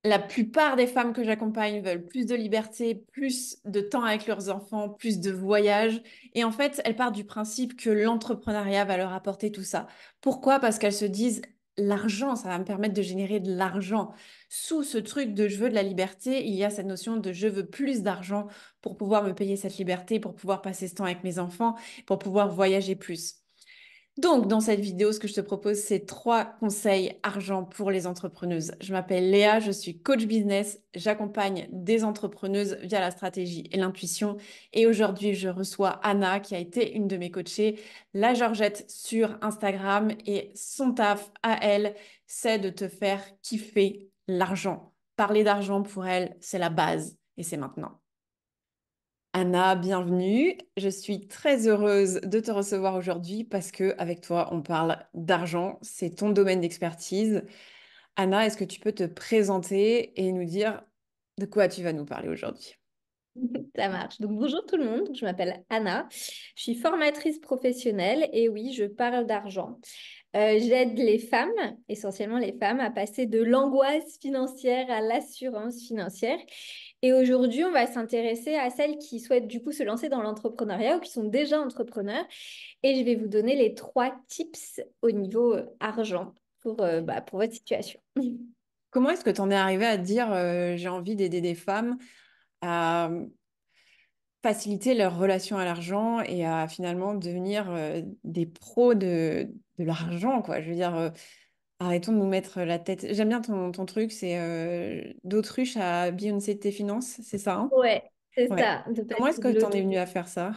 La plupart des femmes que j'accompagne veulent plus de liberté, plus de temps avec leurs enfants, plus de voyages. Et en fait, elles partent du principe que l'entrepreneuriat va leur apporter tout ça. Pourquoi? Parce qu'elles se disent, l'argent, ça va me permettre de générer de l'argent. Sous ce truc de je veux de la liberté, il y a cette notion de je veux plus d'argent pour pouvoir me payer cette liberté, pour pouvoir passer ce temps avec mes enfants, pour pouvoir voyager plus. Donc, dans cette vidéo, ce que je te propose, c'est trois conseils argent pour les entrepreneuses. Je m'appelle Léa, je suis coach business, j'accompagne des entrepreneuses via la stratégie et l'intuition. Et aujourd'hui, je reçois Anna, qui a été une de mes coachées, la Georgette sur Instagram. Et son taf à elle, c'est de te faire kiffer l'argent. Parler d'argent pour elle, c'est la base. Et c'est maintenant. Anna, bienvenue. Je suis très heureuse de te recevoir aujourd'hui parce que avec toi, on parle d'argent. C'est ton domaine d'expertise. Anna, est-ce que tu peux te présenter et nous dire de quoi tu vas nous parler aujourd'hui? Ça marche. Donc, bonjour tout le monde, je m'appelle Anna, je suis formatrice professionnelle et oui, je parle d'argent. J'aide les femmes, essentiellement les femmes, à passer de l'angoisse financière à l'assurance financière. Et aujourd'hui, on va s'intéresser à celles qui souhaitent du coup se lancer dans l'entrepreneuriat ou qui sont déjà entrepreneurs. Et je vais vous donner les trois tips au niveau argent pour votre situation. Comment est-ce que tu en es arrivée à te dire j'ai envie d'aider des femmes à faciliter leur relation à l'argent et à finalement devenir des pros de l'argent, quoi. Je veux dire, arrêtons de nous mettre la tête. J'aime bien ton truc, c'est d'autruche à Beyoncé de tes finances, c'est ça, hein? Ouais, c'est Ouais. ça, de Comment passer est-ce que de tu en l'autre. es venue à faire ça?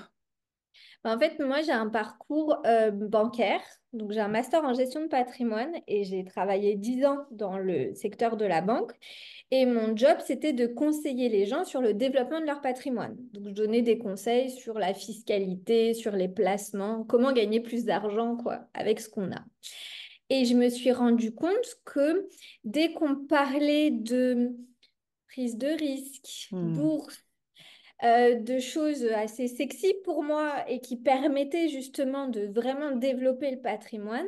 En fait, moi, j'ai un parcours bancaire. Donc, j'ai un master en gestion de patrimoine et j'ai travaillé 10 ans dans le secteur de la banque. Et mon job, c'était de conseiller les gens sur le développement de leur patrimoine. Donc, je donnais des conseils sur la fiscalité, sur les placements, comment gagner plus d'argent, quoi, avec ce qu'on a. Et je me suis rendu compte que dès qu'on parlait de prise de risque, Hmm. bourse, de choses assez sexy pour moi et qui permettaient justement de vraiment développer le patrimoine.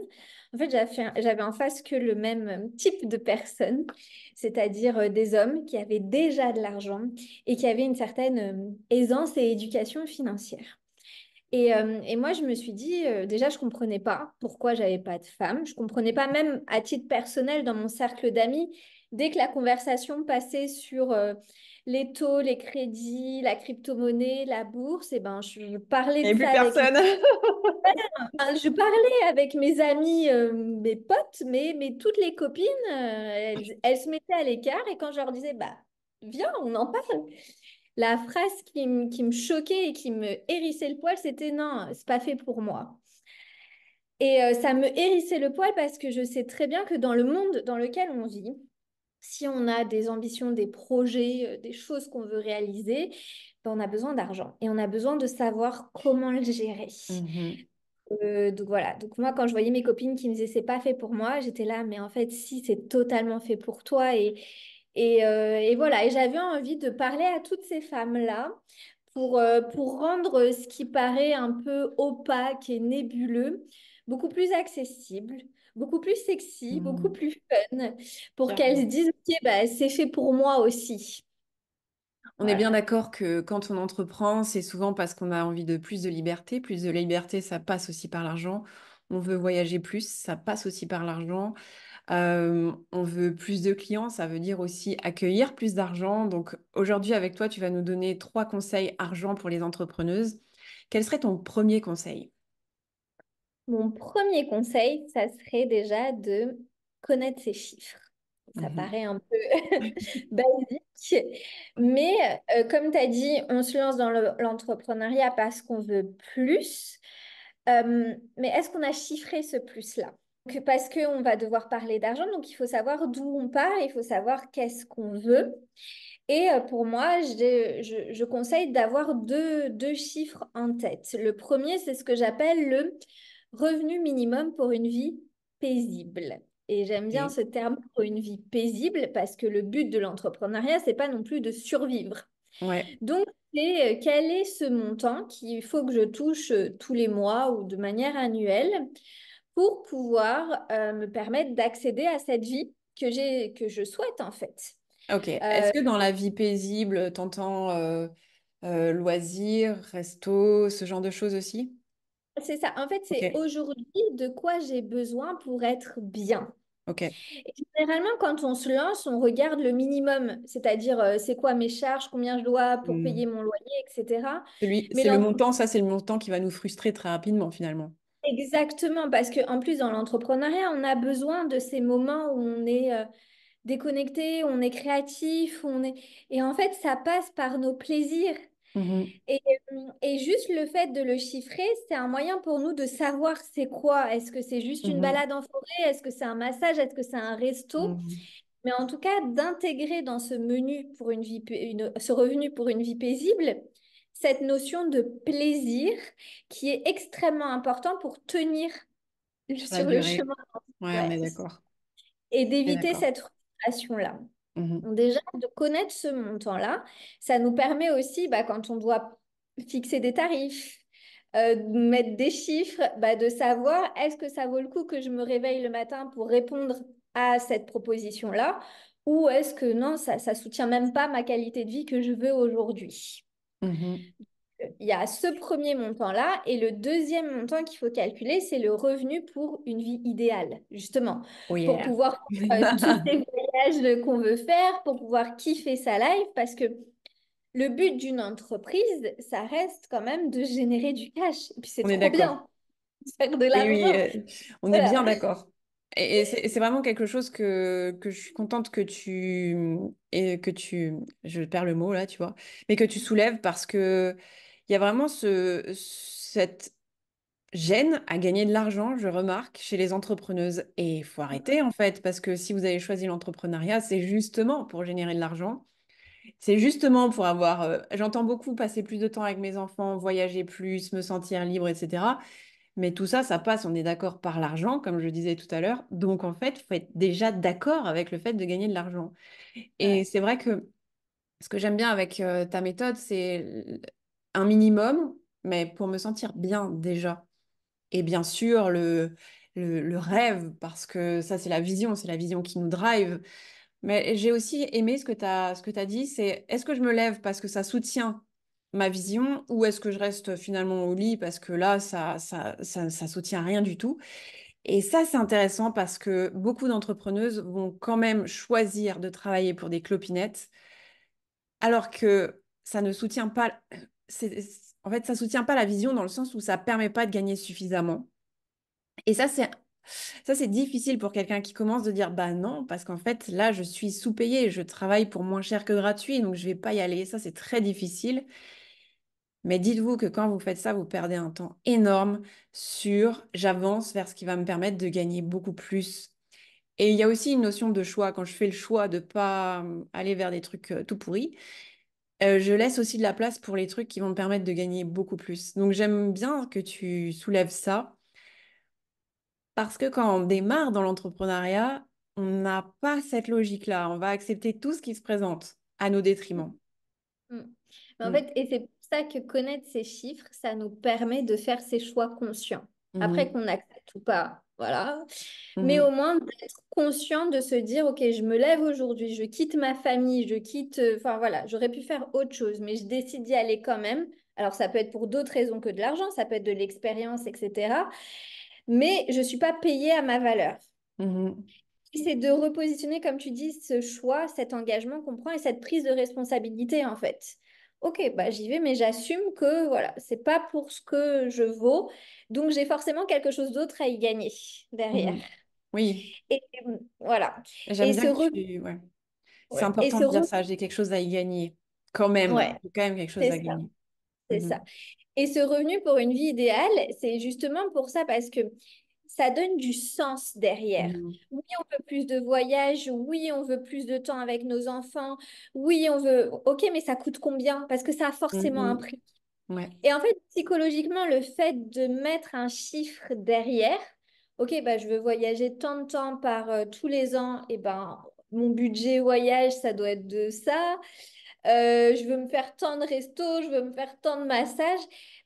En fait, j'avais en face que le même type de personnes, c'est-à-dire des hommes qui avaient déjà de l'argent et qui avaient une certaine aisance et éducation financière. Et moi, je me suis dit, déjà, je comprenais pas pourquoi j'avais pas de femmes. Je comprenais pas même à titre personnel dans mon cercle d'amis. Dès que la conversation passait sur les taux, les crédits, la crypto-monnaie, la bourse, et ben, je parlais Il de n'y avait ça plus avec personne. je parlais avec mes amis, mes potes, mais toutes les copines, elles se mettaient à l'écart. Et quand je leur disais, bah, viens, on en parle. La phrase qui me choquait et qui me hérissait le poil, c'était non, c'est pas fait pour moi. Et ça me hérissait le poil parce que je sais très bien que dans le monde dans lequel on vit, si on a des ambitions, des projets, des choses qu'on veut réaliser, ben, on a besoin d'argent et on a besoin de savoir comment le gérer. Mhm. Donc voilà, donc moi quand je voyais mes copines qui me disaient c'est pas fait pour moi, j'étais là, mais en fait si c'est totalement fait pour toi et voilà, et j'avais envie de parler à toutes ces femmes-là pour rendre ce qui paraît un peu opaque et nébuleux beaucoup plus accessible, beaucoup plus sexy, beaucoup Mhm. plus fun, pour qu'elles se Carrément. disent ok, bah, c'est fait pour moi aussi. On est bien Voilà. d'accord que quand on entreprend, c'est souvent parce qu'on a envie de plus de liberté. Plus de liberté, ça passe aussi par l'argent. On veut voyager plus, ça passe aussi par l'argent. On veut plus de clients, ça veut dire aussi accueillir plus d'argent. Donc aujourd'hui, avec toi, tu vas nous donner trois conseils argent pour les entrepreneuses. Quel serait ton premier conseil? Mon premier conseil, ça serait déjà de connaître ses chiffres. Ça Mhm. paraît un peu basique, mais comme tu as dit, on se lance dans l'entrepreneuriat parce qu'on veut plus. Mais est-ce qu'on a chiffré ce plus-là? Parce qu'on va devoir parler d'argent, donc il faut savoir d'où on part, il faut savoir qu'est-ce qu'on veut. Et pour moi, je conseille d'avoir deux chiffres en tête. Le premier, c'est ce que j'appelle le revenu minimum pour une vie paisible. Et j'aime bien Ok. ce terme pour une vie paisible parce que le but de l'entrepreneuriat, c'est pas non plus de survivre. Ouais. Donc, c'est quel est ce montant qu'il faut que je touche tous les mois ou de manière annuelle pour pouvoir me permettre d'accéder à cette vie que je souhaite en fait. Ok. Est-ce que dans la vie paisible, t'entends loisirs, resto, ce genre de choses aussi? C'est ça. En fait, c'est Ok. aujourd'hui de quoi j'ai besoin pour être bien. Ok. Et généralement, quand on se lance, on regarde le minimum, c'est-à-dire c'est quoi mes charges, combien je dois pour Hmm. payer mon loyer, etc. Mais C'est le montant, ça c'est le montant qui va nous frustrer très rapidement finalement. exactement, parce qu'en plus, dans l'entrepreneuriat, on a besoin de ces moments où on est déconnecté, on est créatif, Et en fait, ça passe par nos plaisirs. Mhm. Et, et juste le fait de le chiffrer, c'est un moyen pour nous de savoir c'est quoi. Est-ce que c'est juste une Mhm. balade en forêt? Est-ce que c'est un massage? Est-ce que c'est un resto? Mhm. Mais en tout cas, d'intégrer dans ce menu pour une vie, ce revenu pour une vie paisible, cette notion de plaisir qui est extrêmement important pour tenir Sur la sur le durée. chemin. Ouais, on Ouais. est d'accord. Et On est d'éviter d'accord. cette frustration-là. Mhm. Donc déjà, de connaître ce montant-là, ça nous permet aussi, bah, quand on doit fixer des tarifs, mettre des chiffres, bah, de savoir est-ce que ça vaut le coup que je me réveille le matin pour répondre à cette proposition-là ou est-ce que non, ça soutient même pas ma qualité de vie que je veux aujourd'hui. Mhm. Il y a ce premier montant-là et le deuxième montant qu'il faut calculer, c'est le revenu pour une vie idéale, justement, Oh pour yeah. pouvoir tous ces voyages qu'on veut faire, pour pouvoir kiffer sa life, parce que le but d'une entreprise, ça reste quand même de générer du cash. Et puis c'est On est trop d'accord. bien de faire de Oui, oui, l'argent. on est bien Voilà. d'accord. Et c'est vraiment quelque chose que je suis contente je perds le mot là, tu vois, mais que tu soulèves parce que il y a vraiment cette gêne à gagner de l'argent, je remarque, chez les entrepreneuses. Et il faut arrêter en fait, parce que si vous avez choisi l'entrepreneuriat, c'est justement pour générer de l'argent. C'est justement pour avoir, j'entends beaucoup passer plus de temps avec mes enfants, voyager plus, me sentir libre, etc. Mais tout ça, ça passe, on est d'accord, par l'argent, comme je disais tout à l'heure. Donc, en fait, il faut être déjà d'accord avec le fait de gagner de l'argent. Et Ouais. c'est vrai que ce que j'aime bien avec ta méthode, c'est un minimum, mais pour me sentir bien déjà. Et bien sûr, le rêve, parce que ça, c'est la vision qui nous drive. Mais j'ai aussi aimé ce que tu dit, c'est est-ce que je me lève parce que ça soutient ma vision ou est-ce que je reste finalement au lit parce que là, ça soutient rien du tout. Et ça, c'est intéressant parce que beaucoup d'entrepreneuses vont quand même choisir de travailler pour des clopinettes alors que ça ne soutient pas, en fait, ça soutient pas la vision dans le sens où ça permet pas de gagner suffisamment. Et ça, c'est difficile pour quelqu'un qui commence de dire bah non, parce qu'en fait, là, je suis sous-payée, je travaille pour moins cher que gratuit, donc je vais pas y aller. Ça, c'est très difficile. Mais dites-vous que quand vous faites ça, vous perdez un temps énorme sur j'avance vers ce qui va me permettre de gagner beaucoup plus. Et il y a aussi une notion de choix. Quand je fais le choix de pas aller vers des trucs tout pourris, je laisse aussi de la place pour les trucs qui vont me permettre de gagner beaucoup plus. Donc j'aime bien que tu soulèves ça. Parce que quand on démarre dans l'entrepreneuriat, on n'a pas cette logique-là. On va accepter tout ce qui se présente à nos détriments. Mm. Mais en Mm. fait, et c'est pour ça que connaître ces chiffres, ça nous permet de faire ces choix conscients. Après Mhm. qu'on accepte ou pas, voilà. Mais au Mhm. moins d'être conscient de se dire, OK, je me lève aujourd'hui, je quitte ma famille, je quitte, enfin voilà, j'aurais pu faire autre chose, mais je décide d'y aller quand même. Alors ça peut être pour d'autres raisons que de l'argent, ça peut être de l'expérience, etc. Mais je ne suis pas payée à ma valeur. Mhm. C'est de repositionner, comme tu dis, ce choix, cet engagement qu'on prend et cette prise de responsabilité, en fait. Ok, bah j'y vais, mais j'assume que voilà, c'est pas pour ce que je vaux, donc j'ai forcément quelque chose d'autre à y gagner derrière. Mhm. Oui, Et voilà. j'aime Et bien que tu... Ouais. C'est ouais. Et important ce de dire ça. J'ai quelque chose à y gagner. Quand même. ouais, J'ai quand même quelque chose c'est à ça. gagner. C'est Mhm. ça. Et ce revenu pour une vie idéale, c'est justement pour ça parce que ça donne du sens derrière. Mhm. Oui, on veut plus de voyages, oui, on veut plus de temps avec nos enfants, oui, on veut... Ok, mais ça coûte combien? Parce que ça a forcément un Mhm. prix. Ouais. Et en fait, psychologiquement, le fait de mettre un chiffre derrière, ok, bah, je veux voyager tant de temps par tous les ans, et ben mon budget voyage, ça doit être de ça. je veux me faire tant de resto, je veux me faire tant de massage,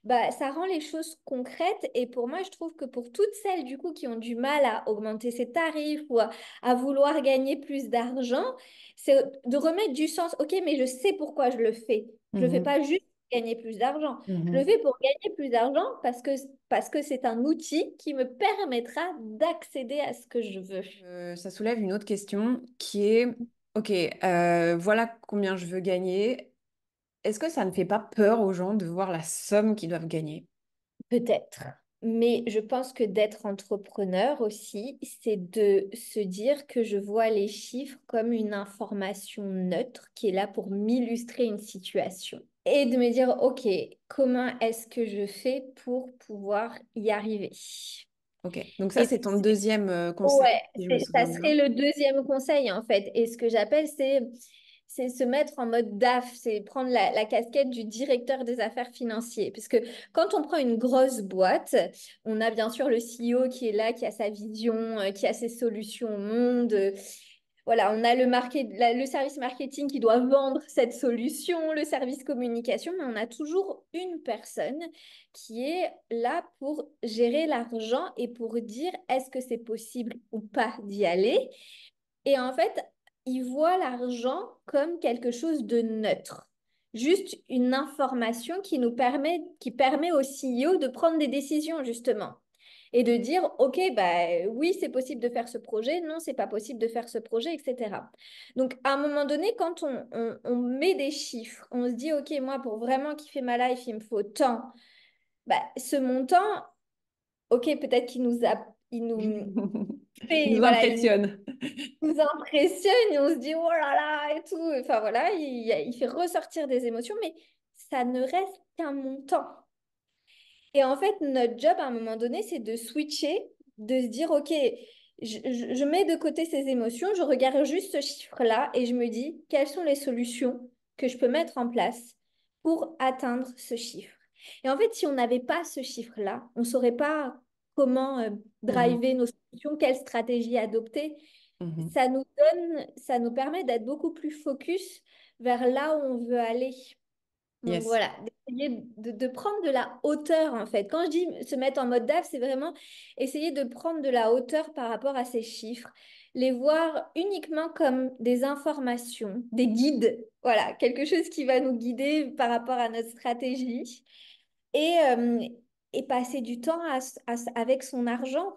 bah, ça rend les choses concrètes. Et pour moi, je trouve que pour toutes celles du coup qui ont du mal à augmenter ses tarifs ou à vouloir gagner plus d'argent, c'est de remettre du sens. Ok, mais je sais pourquoi je le fais. Je le fais Mhm. pas juste pour gagner plus d'argent. Je le Mhm. fais pour gagner plus d'argent parce que c'est un outil qui me permettra d'accéder à ce que je veux. Ça soulève une autre question qui est, ok, voilà combien je veux gagner. Est-ce que ça ne fait pas peur aux gens de voir la somme qu'ils doivent gagner? Peut-être. Mais je pense que d'être entrepreneur aussi, c'est de se dire que je vois les chiffres comme une information neutre qui est là pour m'illustrer une situation. Et de me dire, OK, comment est-ce que je fais pour pouvoir y arriver? Ok, donc ça Et c'est ton deuxième conseil, ouais, si je me ça souviens serait bien. le deuxième conseil en fait. Et ce que j'appelle, c'est se mettre en mode DAF, c'est prendre la casquette du directeur des affaires financières. Puisque quand on prend une grosse boîte, on a bien sûr le CEO qui est là, qui a sa vision, qui a ses solutions au monde. Voilà, on a le service marketing qui doit vendre cette solution, le service communication, mais on a toujours une personne qui est là pour gérer l'argent et pour dire est-ce que c'est possible ou pas d'y aller. Et en fait, il voit l'argent comme quelque chose de neutre. Juste une information qui permet au CEO de prendre des décisions, justement. Et de dire, OK, bah oui, c'est possible de faire ce projet, non, c'est pas possible de faire ce projet, etc. Donc, à un moment donné, quand on met des chiffres, on se dit, OK, moi, pour vraiment kiffer ma life, il me faut tant. Bah, ce montant, OK, peut-être il nous Il fait, nous voilà, impressionne. nous impressionne et on se dit oh là là et tout. Enfin voilà, il fait ressortir des émotions, mais ça ne reste qu'un montant. Et en fait, notre job à un moment donné, c'est de switcher, de se dire ok, je mets de côté ces émotions, je regarde juste ce chiffre-là et je me dis quelles sont les solutions que je peux mettre en place pour atteindre ce chiffre. Et en fait, si on n'avait pas ce chiffre-là, on ne saurait pas comment Mhm, driver nos solutions, quelle stratégie adopter. mhm. Ça nous permet d'être beaucoup plus focus vers là où on veut aller. Donc Yes. voilà, d'essayer de prendre de la hauteur en fait. Quand je dis se mettre en mode DAF, c'est vraiment essayer de prendre de la hauteur par rapport à ces chiffres, les voir uniquement comme des informations, des guides, voilà, quelque chose qui va nous guider par rapport à notre stratégie et, euh, et passer du temps avec son argent.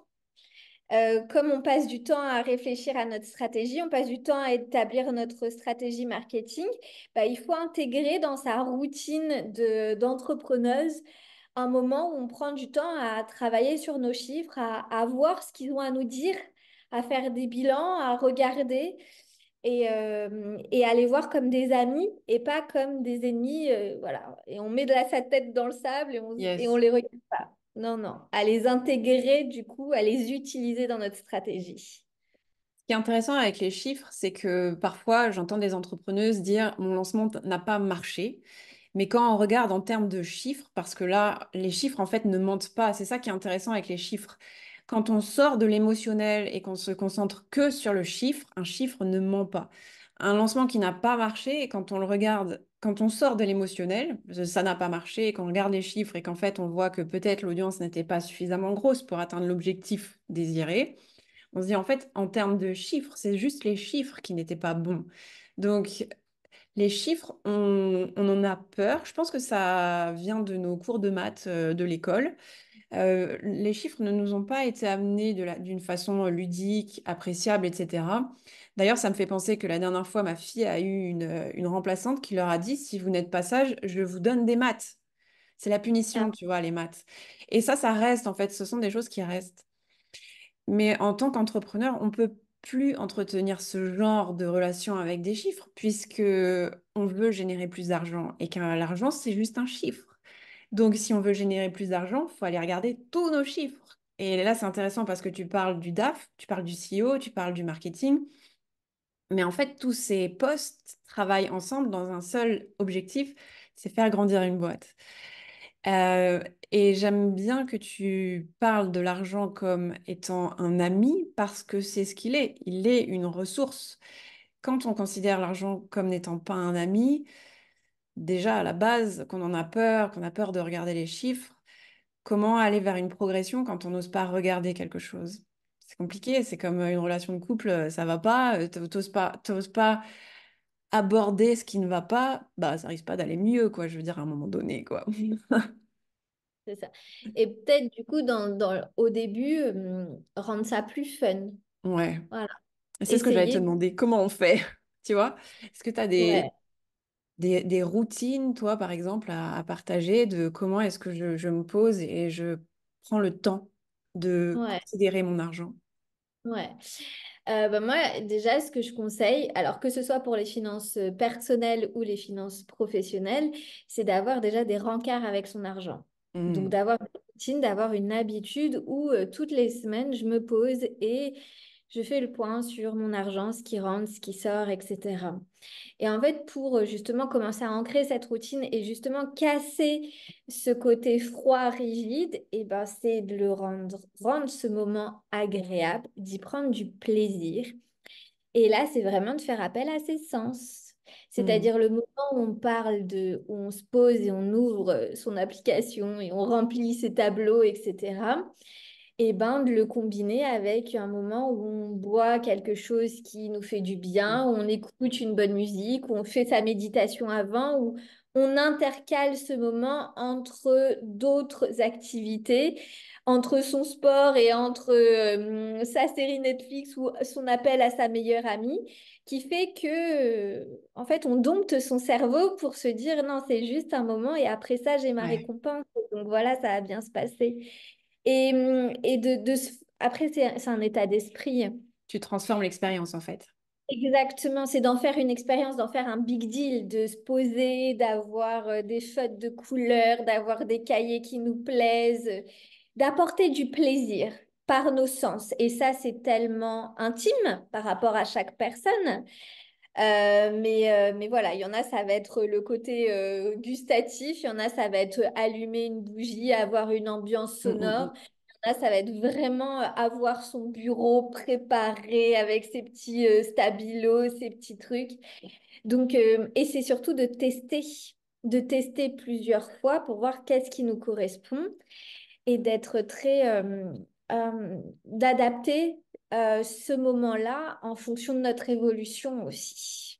Comme on passe du temps à réfléchir à notre stratégie, on passe du temps à établir notre stratégie marketing, bah, il faut intégrer dans sa routine d'entrepreneuse un moment où on prend du temps à travailler sur nos chiffres, à voir ce qu'ils ont à nous dire, à faire des bilans, à regarder et à les voir comme des amis et pas comme des ennemis. Voilà. Et on met sa tête dans le sable et on Yes. les regarde pas. Non, non. À les intégrer, du coup, à les utiliser dans notre stratégie. Ce qui est intéressant avec les chiffres, c'est que parfois, j'entends des entrepreneuses dire mon lancement n'a pas marché. Mais quand on regarde en termes de chiffres, parce que là, les chiffres, en fait, ne mentent pas. C'est ça qui est intéressant avec les chiffres. Quand on sort de l'émotionnel et qu'on se concentre que sur le chiffre, un chiffre ne ment pas. Un lancement qui n'a pas marché, et quand on le regarde, quand on sort de l'émotionnel, ça n'a pas marché, et qu'on regarde les chiffres et qu'en fait, on voit que peut-être l'audience n'était pas suffisamment grosse pour atteindre l'objectif désiré, on se dit en fait, en termes de chiffres, c'est juste les chiffres qui n'étaient pas bons. Donc, les chiffres, on en a peur. Je pense que ça vient de nos cours de maths de l'école. Les chiffres ne nous ont pas été amenés d'une façon ludique, appréciable, etc. D'ailleurs, ça me fait penser que la dernière fois, ma fille a eu une remplaçante qui leur a dit, si vous n'êtes pas sage, je vous donne des maths. C'est la Ah, punition, tu vois, les maths. Et ça reste, en fait, ce sont des choses qui restent. Mais en tant qu'entrepreneur, on peut plus entretenir ce genre de relation avec des chiffres puisque on veut générer plus d'argent et que l'argent, c'est juste un chiffre. Donc, si on veut générer plus d'argent, il faut aller regarder tous nos chiffres. Et là, c'est intéressant parce que tu parles du DAF, tu parles du CEO, tu parles du marketing. Mais en fait, tous ces postes travaillent ensemble dans un seul objectif, c'est faire grandir une boîte. Euh, et j'aime bien que tu parles de l'argent comme étant un ami parce que c'est ce qu'il est. Il est une ressource. Quand on considère l'argent comme n'étant pas un ami, déjà à la base, qu'on en a peur, qu'on a peur de regarder les chiffres, comment aller vers une progression quand on n'ose pas regarder quelque chose? C'est compliqué, c'est comme une relation de couple, ça va pas, t'oses pas aborder ce qui ne va pas, bah ça risque pas d'aller mieux, quoi, je veux dire, à un moment donné, quoi. C'est ça. Et peut-être du coup, au début, rendre ça plus fun. Ouais. Voilà. Et c'est ce que j'allais te Essayer. demander, comment on fait, tu vois? Est-ce que tu as Ouais. des routines, toi, par exemple, à partager de comment est-ce que je me pose et je prends le temps de Ouais. considérer mon argent? Ouais. Bah, moi, déjà, ce que je conseille, alors que ce soit pour les finances personnelles ou les finances professionnelles, c'est d'avoir déjà des rencarts avec son argent. Donc, Hmm. d'avoir une routine, d'avoir une habitude où toutes les semaines, je me pose et je fais le point sur mon argent, ce qui rentre, ce qui sort, etc. Et en fait, pour justement commencer à ancrer cette routine et justement casser ce côté froid, rigide, et ben, c'est de rendre ce moment agréable, d'y prendre du plaisir. Et là, c'est vraiment de faire appel à ses sens. Hmm. C'est-à-dire le moment où on où on se pose et on ouvre son application et on remplit ses tableaux, etc. Et ben, de le combiner avec un moment où on boit quelque chose qui nous fait du bien, où on écoute une bonne musique, où on fait sa méditation avant, où on intercale ce moment entre d'autres activités, entre son sport et entre sa série Netflix ou son appel à sa meilleure amie, qui fait que, en fait, on dompte son cerveau pour se dire non, c'est juste un moment et après ça, j'ai ma Ouais. récompense. Donc voilà, ça va bien se passer. Et après, c'est un état d'esprit. Tu transformes l'expérience, en fait. Exactement, c'est d'en faire une expérience, d'en faire un big deal, de se poser, d'avoir des feutres de couleurs, d'avoir des cahiers qui nous plaisent, d'apporter du plaisir par nos sens. Et ça, c'est tellement intime par rapport à chaque personne. Mais voilà, il y en a, ça va être le côté gustatif, il y en a, ça va être allumer une bougie, avoir une ambiance Hmm, hmm, sonore. hmm. Là, ça va être vraiment avoir son bureau préparé avec ses petits stabilos, ses petits trucs. Donc, et c'est surtout de tester plusieurs fois pour voir qu'est-ce qui nous correspond et d'être d'adapter ce moment-là en fonction de notre évolution aussi.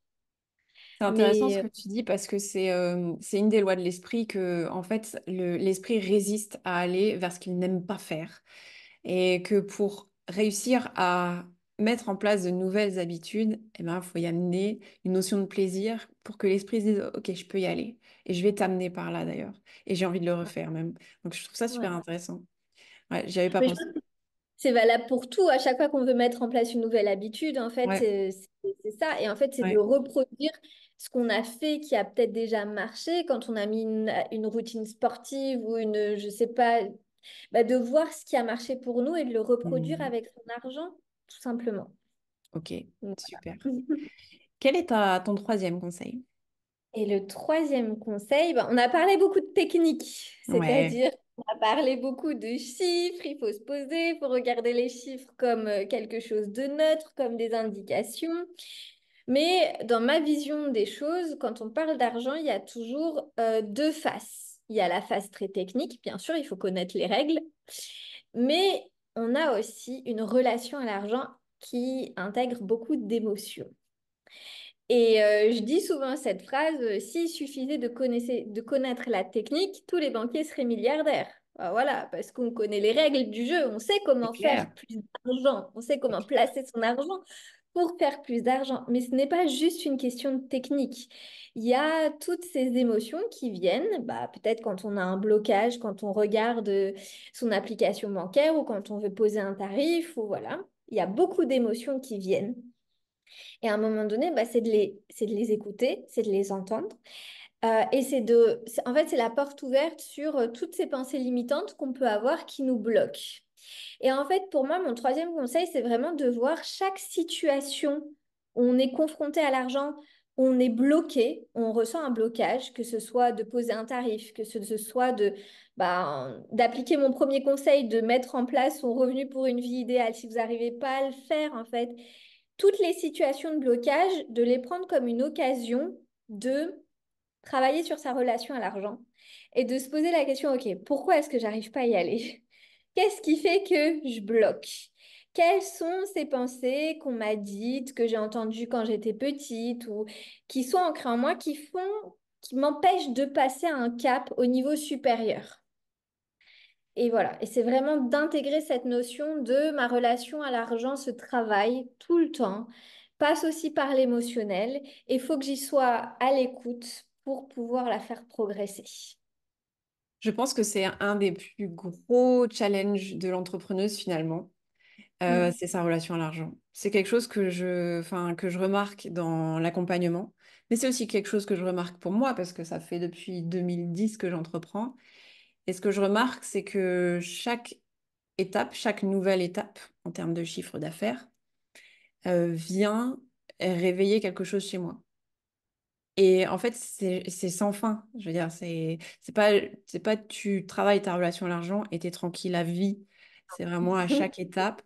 C'est intéressant ce Mais que tu dis parce que c'est une des lois de l'esprit que en fait l'esprit résiste à aller vers ce qu'il n'aime pas faire et que pour réussir à mettre en place de nouvelles habitudes, eh ben, il faut y amener une notion de plaisir pour que l'esprit se dise OK, je peux y aller et je vais t'amener par là d'ailleurs et j'ai envie de le refaire même. Donc je trouve ça super ouais. intéressant. Ouais, j'y avais pas Mais je pensé. pense que c'est valable pour tout. À chaque fois qu'on veut mettre en place une nouvelle habitude, en fait, Ouais, c'est ça. Et en fait, c'est de ouais. reproduire ce qu'on a fait qui a peut-être déjà marché quand on a mis une routine sportive ou une, je sais pas, bah, de voir ce qui a marché pour nous et de le reproduire Mhm. avec son argent, tout simplement. OK, Voilà. super. Quel est ton troisième conseil? Et le troisième conseil, ben, on a parlé beaucoup de technique, Ouais, c'est-à-dire on a parlé beaucoup de chiffres, il faut se poser, il faut regarder les chiffres comme quelque chose de neutre, comme des indications. Mais dans ma vision des choses, quand on parle d'argent, il y a toujours deux faces. Il y a la face très technique, bien sûr, il faut connaître les règles, mais on a aussi une relation à l'argent qui intègre beaucoup d'émotions. Et je dis souvent cette phrase, s'il suffisait de connaître la technique, tous les banquiers seraient milliardaires. Ah, voilà, parce qu'on connaît les règles du jeu, on sait c'est comment faire clair. plus d'argent, on sait C'est comment clair. placer son argent pour faire plus d'argent. Mais ce n'est pas juste une question de technique. Il y a toutes ces émotions qui viennent, bah, peut-être quand on a un blocage, quand on regarde son application bancaire ou quand on veut poser un tarif, ou voilà. Il y a beaucoup d'émotions qui viennent. Et à un moment donné, bah, c'est de les écouter, c'est de les entendre. Et en fait, c'est la porte ouverte sur toutes ces pensées limitantes qu'on peut avoir qui nous bloquent. Et en fait, pour moi, mon troisième conseil, c'est vraiment de voir chaque situation où on est confronté à l'argent, où on est bloqué, où on ressent un blocage, que ce soit de poser un tarif, que ce soit d'appliquer mon premier conseil, de mettre en place son revenu pour une vie idéale. Si vous n'arrivez pas à le faire, en fait, toutes les situations de blocage, de les prendre comme une occasion de travailler sur sa relation à l'argent et de se poser la question, OK, pourquoi est-ce que j'arrive pas à y aller? Qu'est-ce qui fait que je bloque? Quelles sont ces pensées qu'on m'a dites, que j'ai entendues quand j'étais petite ou qui sont ancrées en moi, qui m'empêchent de passer à un cap au niveau supérieur? Et voilà, et c'est vraiment d'intégrer cette notion de ma relation à l'argent se travaille tout le temps, passe aussi par l'émotionnel, et il faut que j'y sois à l'écoute pour pouvoir la faire progresser. Je pense que c'est un des plus gros challenges de l'entrepreneuse finalement. Mm. C'est sa relation à l'argent. C'est quelque chose que je remarque dans l'accompagnement, mais c'est aussi quelque chose que je remarque pour moi parce que ça fait depuis 2010 que j'entreprends. Et ce que je remarque, c'est que chaque étape, chaque nouvelle étape en termes de chiffre d'affaires, vient réveiller quelque chose chez moi. Et en fait, c'est sans fin. Je veux dire, c'est pas tu travailles ta relation à l'argent et t'es tranquille à vie. C'est vraiment à chaque étape.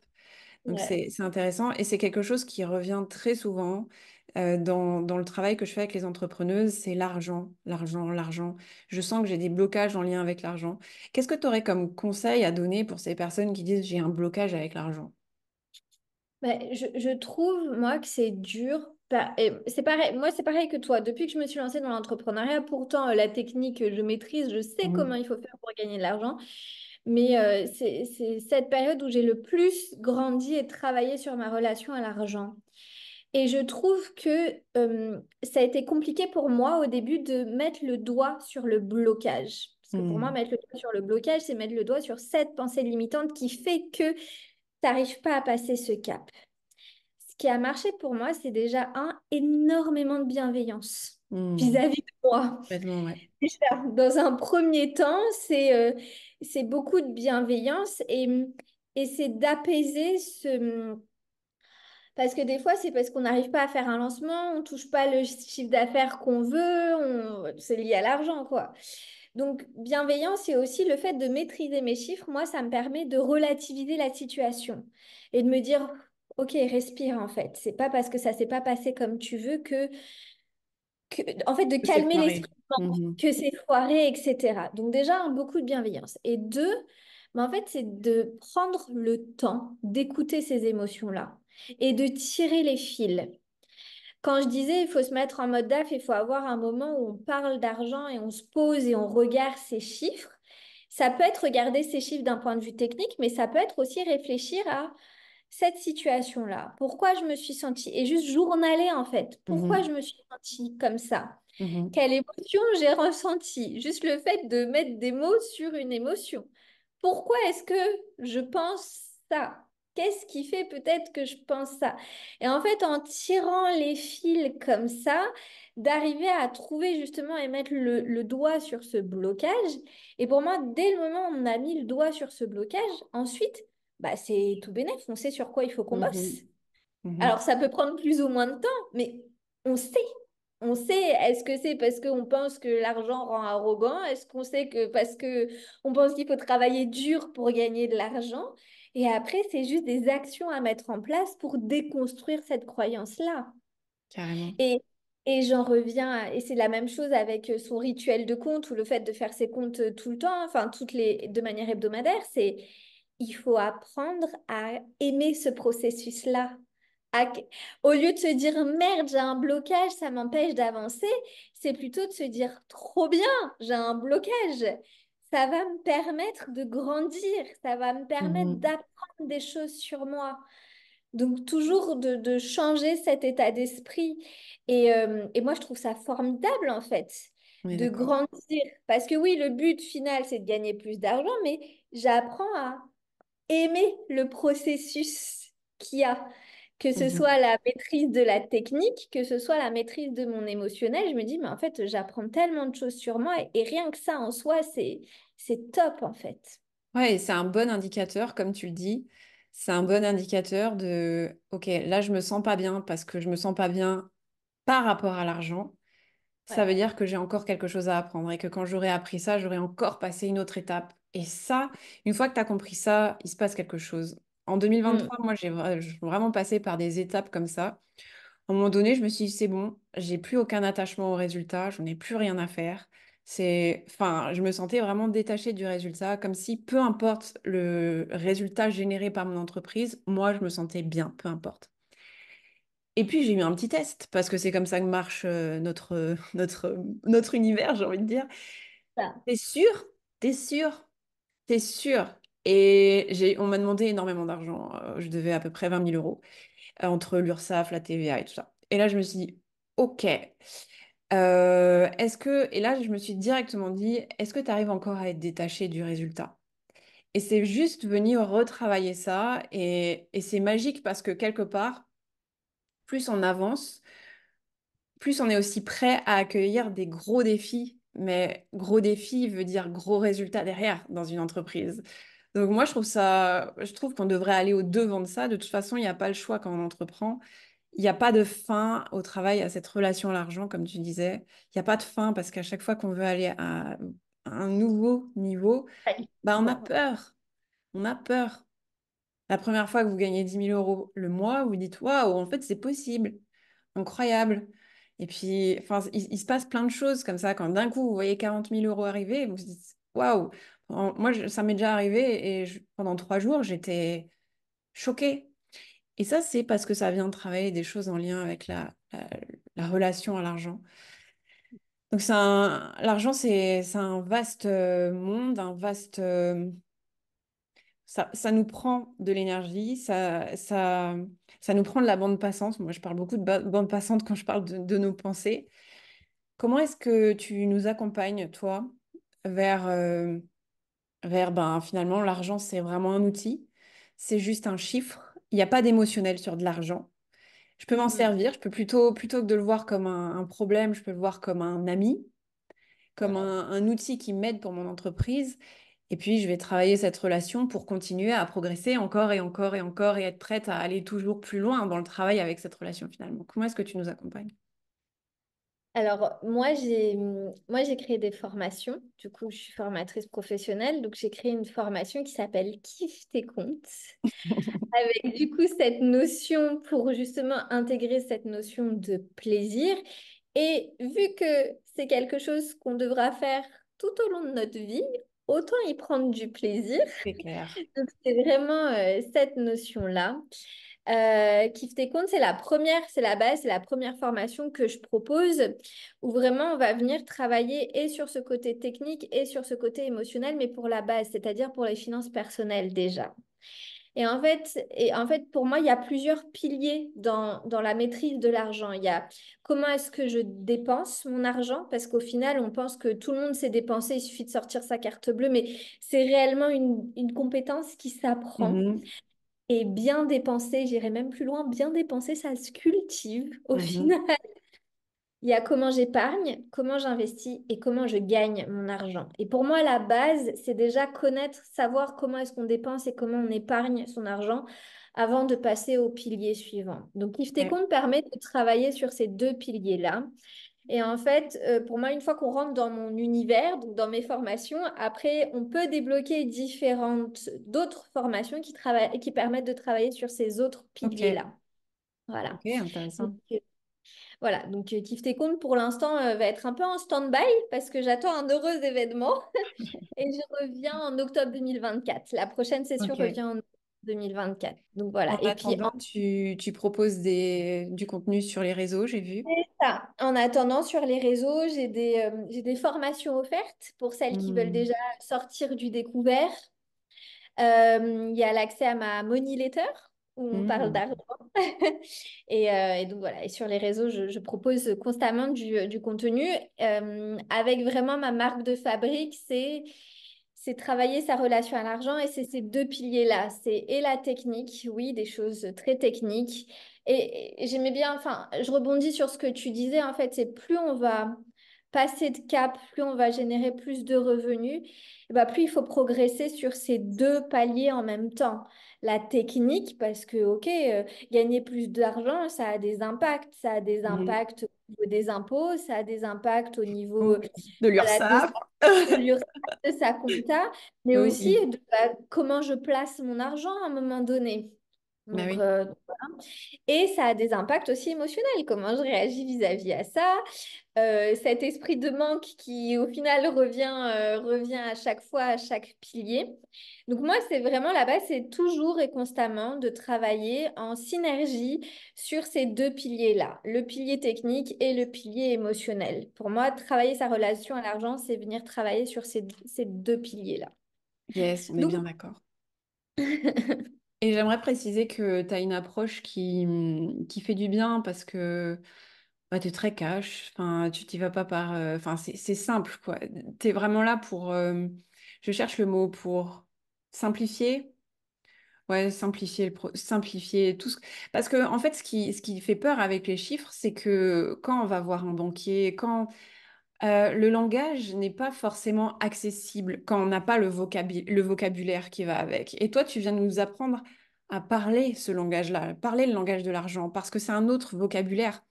Donc Ouais. c'est intéressant et c'est quelque chose qui revient très souvent dans le travail que je fais avec les entrepreneuses, c'est l'argent, l'argent, l'argent. Je sens que j'ai des blocages en lien avec l'argent. Qu'est-ce que tu aurais comme conseil à donner pour ces personnes qui disent j'ai un blocage avec l'argent? Mais je trouve, moi, que c'est dur. Et c'est pareil, moi, c'est pareil que toi. Depuis que je me suis lancée dans l'entrepreneuriat, pourtant, la technique, je maîtrise, je sais comment Mhm. il faut faire pour gagner de l'argent. Mais c'est cette période où j'ai le plus grandi et travaillé sur ma relation à l'argent. Et je trouve que ça a été compliqué pour moi au début de mettre le doigt sur le blocage. Parce que pour moi, Mhm. mettre le doigt sur le blocage, c'est mettre le doigt sur cette pensée limitante qui fait que tu n'arrives pas à passer ce cap. Ce qui a marché pour moi, c'est déjà énormément de bienveillance Mhm. vis-à-vis de moi. Complètement, ouais. Déjà, dans un premier temps, c'est beaucoup de bienveillance et c'est d'apaiser ce... Parce que des fois, c'est parce qu'on n'arrive pas à faire un lancement, on touche pas le chiffre d'affaires qu'on veut, c'est lié à l'argent, quoi. Donc, bienveillance, c'est aussi le fait de maîtriser mes chiffres. Moi, ça me permet de relativiser la situation et de me dire, OK, respire en fait. C'est pas parce que ça s'est pas passé comme tu veux en fait, de C'est calmer foiré. l'esprit, Mhm. que c'est foiré, etc. Donc déjà, beaucoup de bienveillance. Et deux, en fait, c'est de prendre le temps d'écouter ces émotions-là et de tirer les fils. Quand je disais, il faut se mettre en mode DAF, il faut avoir un moment où on parle d'argent et on se pose et on regarde ces chiffres. Ça peut être regarder ces chiffres d'un point de vue technique, mais ça peut être aussi réfléchir à cette situation-là. Pourquoi je me suis sentie, et juste journaler en fait, pourquoi Mhm. je me suis sentie comme ça. Mhm. Quelle émotion j'ai ressentie? Juste le fait de mettre des mots sur une émotion. Pourquoi est-ce que je pense ça? Qu'est-ce qui fait peut-être que je pense ça? Et en fait, en tirant les fils comme ça, d'arriver à trouver justement et mettre le doigt sur ce blocage. Et pour moi, dès le moment où on a mis le doigt sur ce blocage, ensuite, bah, c'est tout bénef, on sait sur quoi il faut qu'on bosse. Mhm. Mhm. Alors, ça peut prendre plus ou moins de temps, mais on sait. On sait, est-ce que c'est parce qu'on pense que l'argent rend arrogant? Est-ce qu'on sait que parce que on pense qu'il faut travailler dur pour gagner de l'argent? Et après, c'est juste des actions à mettre en place pour déconstruire cette croyance-là. Carrément. Et, et j'en reviens, et c'est la même chose avec son rituel de compte ou le fait de faire ses comptes tout le temps, enfin, de manière hebdomadaire, c'est il faut apprendre à aimer ce processus-là. À- Au lieu de se dire merde, j'ai un blocage, ça m'empêche d'avancer, c'est plutôt de se dire trop bien, j'ai un blocage. Ça va me permettre de grandir, ça va me permettre Mhm. d'apprendre des choses sur moi. Donc, toujours de changer cet état d'esprit. Et moi, je trouve ça formidable, en fait, On est de d'accord. grandir. Parce que oui, le but final, c'est de gagner plus d'argent, mais j'apprends à aimer le processus qu'il y a. Que ce Mhm. soit la maîtrise de la technique, que ce soit la maîtrise de mon émotionnel, je me dis, mais en fait, j'apprends tellement de choses sur moi et rien que ça en soi, c'est top, en fait. Ouais, et c'est un bon indicateur, comme tu le dis. C'est un bon indicateur de, OK, là, je me sens pas bien parce que je me sens pas bien par rapport à l'argent. Ça Ouais. veut dire que j'ai encore quelque chose à apprendre et que quand j'aurai appris ça, j'aurai encore passé une autre étape. Et ça, une fois que tu as compris ça, il se passe quelque chose. En Mm. 2023, moi, j'ai vraiment passé par des étapes comme ça À un moment donné, je me suis dit, c'est bon, j'ai plus aucun attachement au résultat, j'en ai plus rien à faire. Enfin, je me sentais vraiment détachée du résultat, comme si peu importe le résultat généré par mon entreprise, moi, je me sentais bien, peu importe. Et puis, j'ai eu un petit test, parce que c'est comme ça que marche notre univers, j'ai envie de dire. Ça. T'es sûr? T'es sûr? T'es sûr? Et on m'a demandé énormément d'argent. Je devais à peu près 20 000 euros entre l'URSSAF, la TVA et tout ça. Et là, je me suis dit, OK. Et là, je me suis directement dit, est-ce que tu arrives encore à être détaché du résultat? Et c'est juste venir retravailler ça. Et c'est magique parce que quelque part, plus on avance, plus on est aussi prêt à accueillir des gros défis. Mais gros défis veut dire gros résultats derrière dans une entreprise. Donc moi, je trouve qu'on devrait aller au-devant de ça. De toute façon, il n'y a pas le choix quand on entreprend. Il n'y a pas de fin au travail, à cette relation à l'argent, comme tu disais. Il n'y a pas de fin parce qu'à chaque fois qu'on veut aller à un nouveau niveau, bah, on a Bon. peur. On a peur. La première fois que vous gagnez 10 000 euros le mois, vous vous dites, waouh, en fait, c'est possible. Incroyable. Et puis, enfin, il se passe plein de choses comme ça. Quand d'un coup, vous voyez 40 000 euros arriver, vous vous dites, waouh. Moi, ça m'est déjà arrivé et pendant 3 jours, j'étais choquée. Et ça, c'est parce que ça vient de travailler des choses en lien avec la relation à l'argent. Donc, l'argent, c'est un vaste monde, ça nous prend de l'énergie, ça nous prend de la bande passante. Moi, je parle beaucoup de bande passante quand je parle de nos pensées. Comment est-ce que tu nous accompagnes, toi, vers, euh, vers finalement, l'argent, c'est vraiment un outil, c'est juste un chiffre. Il n'y a pas d'émotionnel sur de l'argent. Je peux m'en Mm. servir, je peux plutôt que de le voir comme un problème, je peux le voir comme un ami, comme un outil qui m'aide pour mon entreprise. Et puis, je vais travailler cette relation pour continuer à progresser encore et encore et encore et être prête à aller toujours plus loin dans le travail avec cette relation finalement. Comment est-ce que tu nous accompagnes? Alors, moi, j'ai créé des formations. Du coup, je suis formatrice professionnelle. Donc, j'ai créé une formation qui s'appelle Kiffe tes comptes. Avec du coup cette notion pour justement intégrer cette notion de plaisir. Et vu que c'est quelque chose qu'on devra faire tout au long de notre vie, autant y prendre du plaisir. C'est clair. Donc, c'est vraiment cette notion-là. Kiffe tes comptes, c'est la première, c'est la base, c'est la première formation que je propose où vraiment on va venir travailler et sur ce côté technique et sur ce côté émotionnel, mais pour la base, c'est-à-dire pour les finances personnelles déjà. Et en fait, pour moi, il y a plusieurs piliers dans la maîtrise de l'argent. Il y a comment est-ce que je dépense mon argent, parce qu'au final, on pense que tout le monde sait dépenser, il suffit de sortir sa carte bleue, mais c'est réellement une compétence qui s'apprend. Mhm, Et bien dépenser, j'irai même plus loin, bien dépenser, ça se cultive au mhm. final. Il y a comment j'épargne, comment j'investis et comment je gagne mon argent. Et pour moi, la base, c'est déjà connaître, savoir comment est-ce qu'on dépense et comment on épargne son argent avant de passer au pilier suivant. Donc, Kiffe tes Ouais. comptes permet de travailler sur ces deux piliers-là. Et en fait, pour moi, une fois qu'on rentre dans mon univers, donc dans mes formations, après, on peut débloquer différentes d'autres formations qui travaillent, qui permettent de travailler sur ces autres Ok, piliers-là. Voilà. ok, Donc, intéressant. voilà, donc Kiffe tes comptes pour l'instant va être un peu en stand-by parce que j'attends un heureux événement et je reviens en octobre 2024. La prochaine session Ok. revient en octobre 2024. Donc En voilà. Et puis attendant, tu proposes du contenu sur les réseaux, j'ai vu. en attendant, sur les réseaux, j'ai des formations offertes pour celles qui veulent Hmm. déjà sortir du découvert. Il y a l'accès à ma money letter où on parle Hmm. d'argent. Et donc voilà, et sur les réseaux, je propose constamment du contenu avec vraiment ma marque de fabrique, c'est travailler sa relation à l'argent et c'est ces deux piliers-là. C'est et la technique, oui, des choses très techniques. Et j'aimais bien, enfin, je rebondis sur ce que tu disais, en fait, c'est plus on va passer de cap, plus on va générer plus de revenus, et bah, plus il faut progresser sur ces deux paliers en même temps. La technique, parce que, OK, gagner plus d'argent, ça a des impacts. Ça a des Mhm. impacts au niveau des impôts, ça a des impacts au niveau Oui. De voilà, l'URSSAF. de l'URSSAF, de sa compta, mais aussi Oui. de comment je place mon argent à un moment donné. Bah Donc, oui. voilà. Et ça a des impacts aussi émotionnels. Comment je réagis vis-à-vis à ça? Cet esprit de manque qui, au final, revient à chaque fois, à chaque pilier. Donc, moi, c'est vraiment la base, c'est toujours et constamment de travailler en synergie sur ces deux piliers-là, le pilier technique et le pilier émotionnel. Pour moi, travailler sa relation à l'argent, c'est venir travailler sur ces deux piliers-là. Yes, on est bien Donc, d'accord. Et j'aimerais préciser que tu as une approche qui fait du bien parce que bah, tu es très cash. Enfin, tu t'y vas pas par. Enfin, c'est simple, quoi. Tu es vraiment là pour. Je cherche le mot pour simplifier. Ouais, simplifier tout. Parce que, en fait, ce qui fait peur avec les chiffres, c'est que quand on va voir un banquier, quand le langage n'est pas forcément accessible quand on n'a pas le vocabulaire qui va avec. Et toi, tu viens de nous apprendre à parler ce langage-là, parler le langage de l'argent, parce que c'est un autre vocabulaire.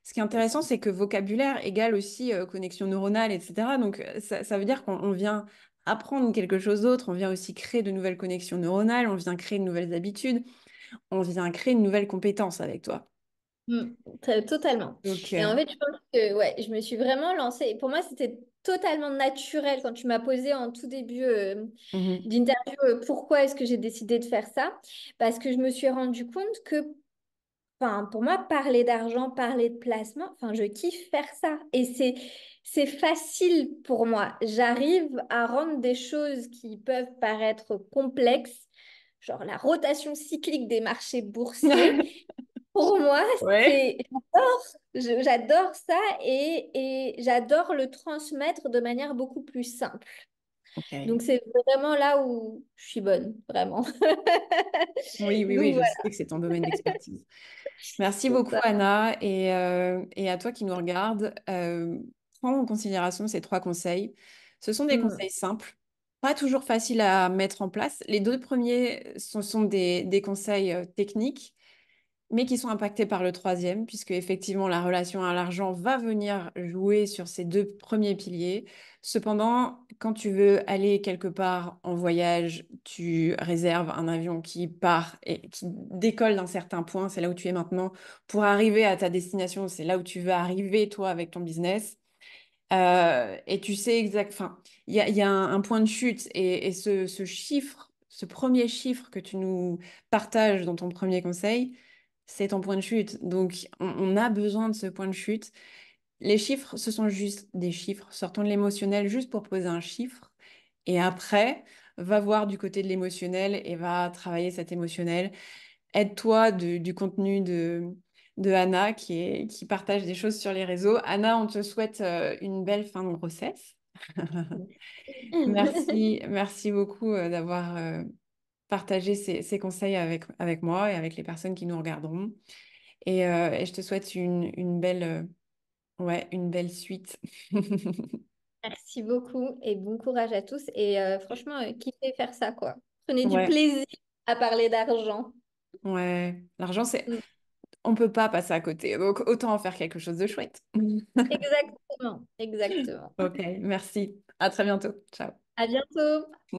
Ce qui est intéressant, c'est que vocabulaire égale aussi connexion neuronale, etc. Donc, ça veut dire qu'on vient apprendre quelque chose d'autre, on vient aussi créer de nouvelles connexions neuronales, on vient créer de nouvelles habitudes, on vient créer une nouvelle compétence avec toi. Totalement. Donc, Et en fait, je pense que ouais, je me suis vraiment lancée. Pour moi, c'était totalement naturel quand tu m'as posé en tout début mhm. d'interview pourquoi est-ce que j'ai décidé de faire ça? Parce que je me suis rendu compte que, enfin, pour moi, parler d'argent, parler de placement, enfin, je kiffe faire ça. Et c'est facile pour moi. J'arrive à rendre des choses qui peuvent paraître complexes, genre la rotation cyclique des marchés boursiers. Pour moi, Ouais. j'adore ça et j'adore le transmettre de manière beaucoup plus simple. Ok. Donc, c'est vraiment là où je suis bonne, vraiment. Oui, oui, oui, Donc, je voilà, sais que c'est ton domaine d'expertise. Merci c'est beaucoup, ça. Anna. Et à toi qui nous regarde, prends en considération ces trois conseils. Ce sont des Mm. conseils simples, pas toujours faciles à mettre en place. Les deux premiers sont des conseils techniques, mais qui sont impactés par le troisième, puisque effectivement la relation à l'argent va venir jouer sur ces deux premiers piliers. Cependant, quand tu veux aller quelque part en voyage, tu réserves un avion qui part et qui décolle d'un certain point, c'est là où tu es maintenant, pour arriver à ta destination, c'est là où tu veux arriver toi avec ton business. Et tu sais exact, enfin, il y a un point de chute et ce chiffre, ce premier chiffre que tu nous partages dans ton premier conseil, c'est ton point de chute. Donc, on a besoin de ce point de chute. Les chiffres, ce sont juste des chiffres. Sortons de l'émotionnel juste pour poser un chiffre. Et après, va voir du côté de l'émotionnel et va travailler cet émotionnel. Aide-toi du contenu de Anna qui partage des choses sur les réseaux. Anna, on te souhaite une belle fin de grossesse. Merci, merci beaucoup d'avoir partagé ces conseils avec moi et avec les personnes qui nous regarderont. Et je te souhaite une belle, ouais, une belle suite. Merci beaucoup et bon courage à tous. Et franchement, kiffez faire ça, quoi. Prenez du Ouais, plaisir à parler d'argent. ouais. L'argent, Mm. on peut pas passer à côté. Donc, autant en faire quelque chose de chouette. Exactement, exactement. Ok, merci. À très bientôt. Ciao. À bientôt.